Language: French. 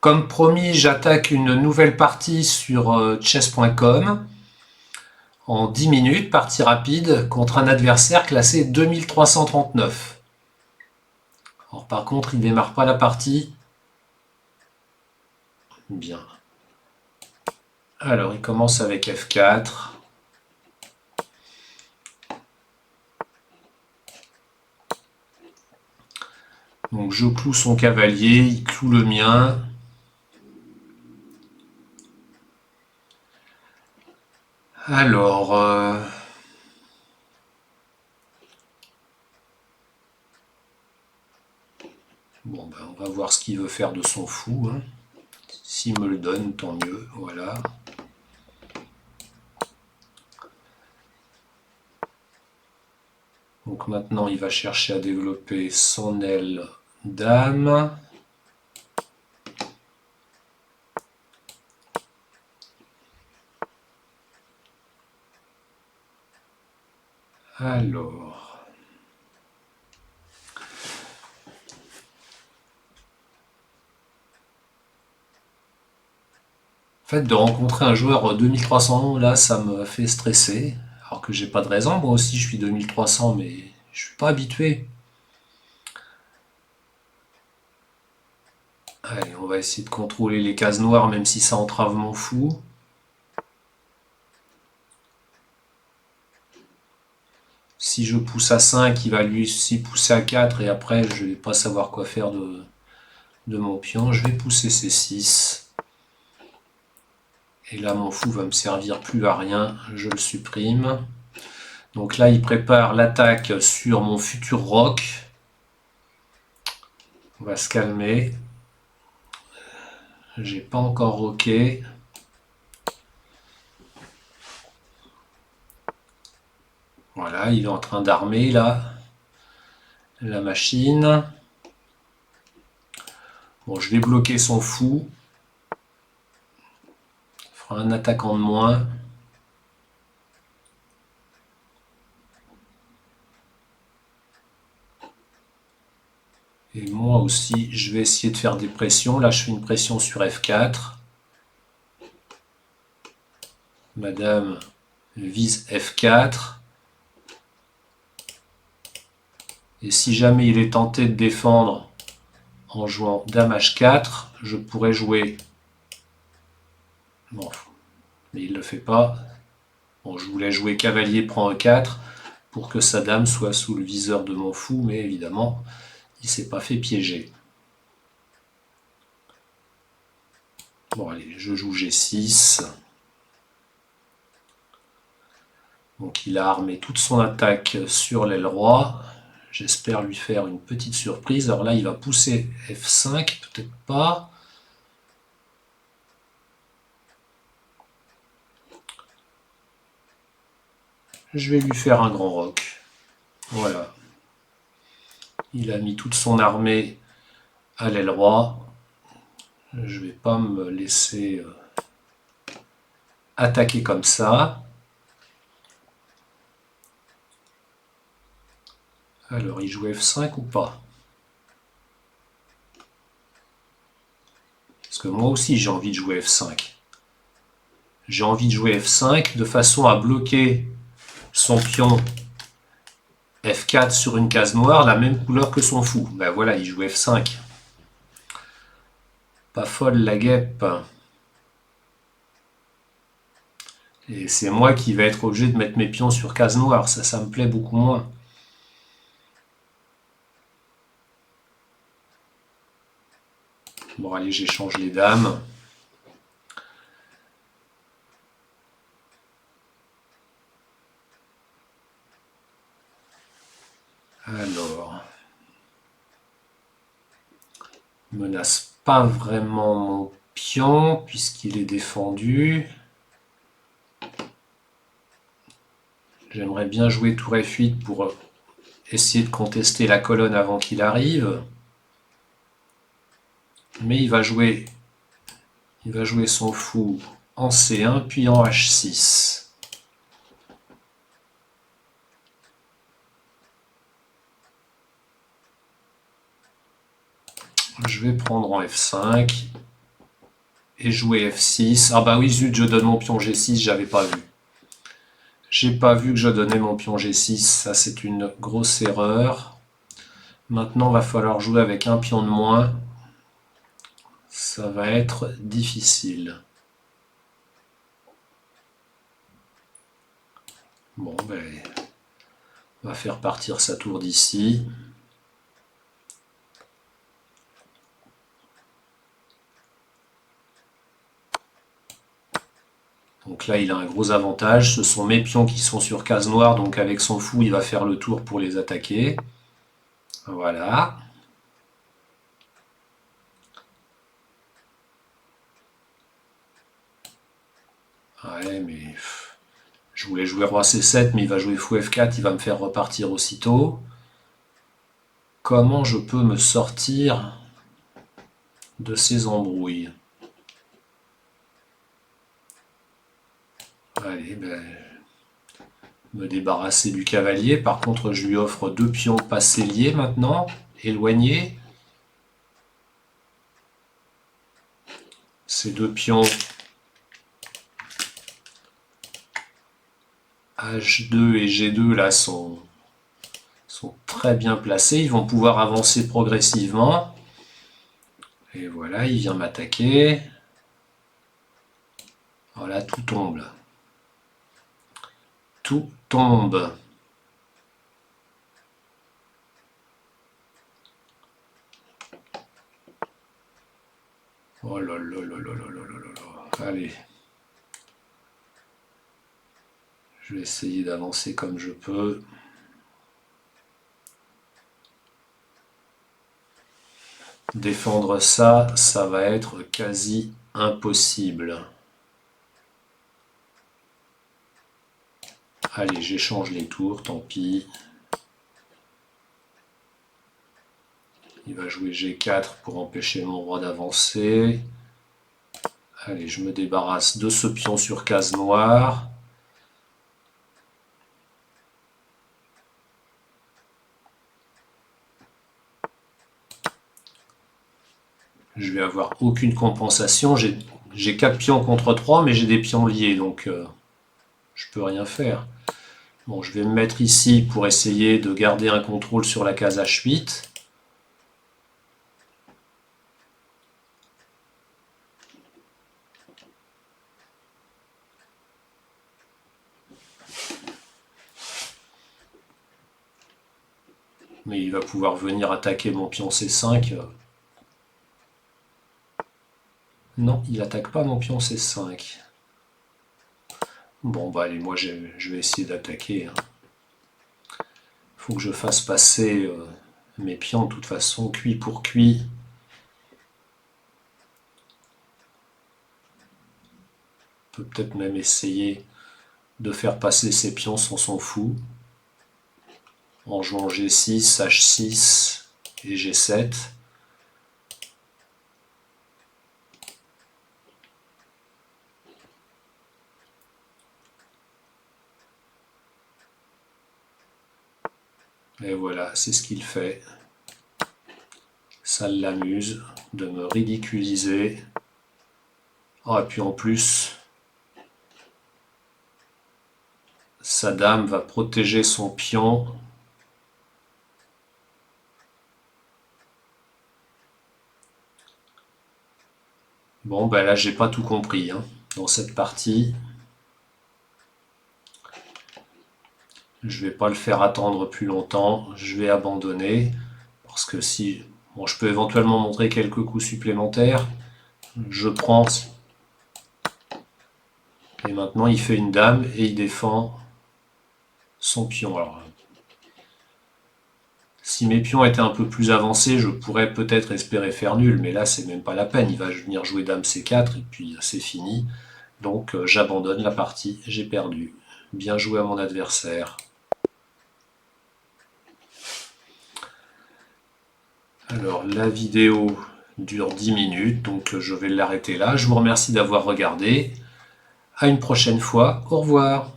Comme promis, j'attaque une nouvelle partie sur chess.com en 10 minutes, partie rapide, contre un adversaire classé 2339. Alors, par contre, il ne démarre pas la partie. Bien. Alors, il commence avec F4. Donc, je cloue son cavalier, il cloue le mien. Alors, bon, ben, on va voir ce qu'il veut faire de son fou. Hein. S'il me le donne, tant mieux. Voilà. Donc maintenant, il va chercher à développer son aile dame. Alors... En fait, de rencontrer un joueur 2300, là, ça me fait stresser. Alors que j'ai pas de raison, moi aussi je suis 2300, mais je suis pas habitué. Allez, on va essayer de contrôler les cases noires, même si ça entrave mon fou. Si je pousse à 5, il va lui aussi pousser à 4, et après je vais pas savoir quoi faire de mon pion. Je vais pousser C6. Et là, mon fou va me servir plus à rien, je le supprime. Donc là, il prépare l'attaque sur mon futur roc. On va se calmer. J'ai pas encore roqué. Voilà, il est en train d'armer là la machine. Bon, je vais bloquer son fou. Il fera un attaquant de moins. Et moi aussi, je vais essayer de faire des pressions. Là, je fais une pression sur F4. Madame vise F4. Et si jamais il est tenté de défendre en jouant Dame H4, je pourrais jouer... Bon, mais il ne le fait pas. Bon, je voulais jouer cavalier prend E4 pour que sa dame soit sous le viseur de mon fou, mais évidemment, il ne s'est pas fait piéger. Bon, allez, je joue G6. Donc il a armé toute son attaque sur l'aile roi. J'espère lui faire une petite surprise. Alors là, il va pousser F5, peut-être pas. Je vais lui faire un grand roc. Voilà. Il a mis toute son armée à l'aile roi. Je ne vais pas me laisser attaquer comme ça. Alors, il joue F5 ou pas? Parce que moi aussi, j'ai envie de jouer F5. J'ai envie de jouer F5 de façon à bloquer son pion F4 sur une case noire, la même couleur que son fou. Ben voilà, il joue F5. Pas folle la guêpe. Et c'est moi qui vais être obligé de mettre mes pions sur case noire. Ça me plaît beaucoup moins. Bon, allez, j'échange les dames. Alors, menace pas vraiment mon pion puisqu'il est défendu. J'aimerais bien jouer tour F8 pour essayer de contester la colonne avant qu'il arrive. Mais il va jouer son fou en C1 puis en H6. Je vais prendre en F5. et jouer F6. Ah bah oui, zut, je donne mon pion G6, j'avais pas vu. J'ai pas vu que je donnais mon pion G6, ça c'est une grosse erreur. Maintenant, va falloir jouer avec un pion de moins. Ça va être difficile. Bon, ben, on va faire partir sa tour d'ici. Donc là, il a un gros avantage. Ce sont mes pions qui sont sur case noire, donc avec son fou, il va faire le tour pour les attaquer. Voilà. Ouais, mais je voulais jouer roi C7, mais il va jouer fou F4, il va me faire repartir aussitôt. Comment je peux me sortir de ces embrouilles? Allez, ben, me débarrasser du cavalier. Par contre, je lui offre deux pions passés liés maintenant, éloignés. Ces deux pions H2 et G2 là sont très bien placés. Ils vont pouvoir avancer progressivement. Et voilà, il vient m'attaquer. Voilà, tout tombe. Tout tombe. Oh là là là là là là là là. Allez. Je vais essayer d'avancer comme je peux. Défendre ça, ça va être quasi impossible. Allez, j'échange les tours, tant pis. Il va jouer G4 pour empêcher mon roi d'avancer. Allez, je me débarrasse de ce pion sur case noire. Je vais avoir aucune compensation. J'ai 4 pions contre 3, mais j'ai des pions liés, donc je peux rien faire. Bon, je vais me mettre ici pour essayer de garder un contrôle sur la case H8. Mais il va pouvoir venir attaquer mon pion C5. Non, il n'attaque pas mon pion C5. Bon, bah allez, moi je vais essayer d'attaquer. Faut que je fasse passer mes pions de toute façon, cuit pour cuit. On peut peut-être même essayer de faire passer ses pions sans son fou. En jouant G6, H6 et G7. Et voilà, c'est ce qu'il fait. Ça l'amuse de me ridiculiser. Oh, et puis en plus, sa dame va protéger son pion. Bon, ben là, j'ai pas tout compris dans cette partie. Je vais pas le faire attendre plus longtemps. Je vais abandonner. Parce que si... Bon, je peux éventuellement montrer quelques coups supplémentaires. Je prends. Et maintenant, il fait une dame et il défend son pion. Alors, si mes pions étaient un peu plus avancés, je pourrais peut-être espérer faire nul. Mais là, c'est même pas la peine. Il va venir jouer dame C4 et puis c'est fini. Donc, j'abandonne la partie. J'ai perdu. Bien joué à mon adversaire. Alors, la vidéo dure 10 minutes, donc je vais l'arrêter là. Je vous remercie d'avoir regardé. À une prochaine fois. Au revoir.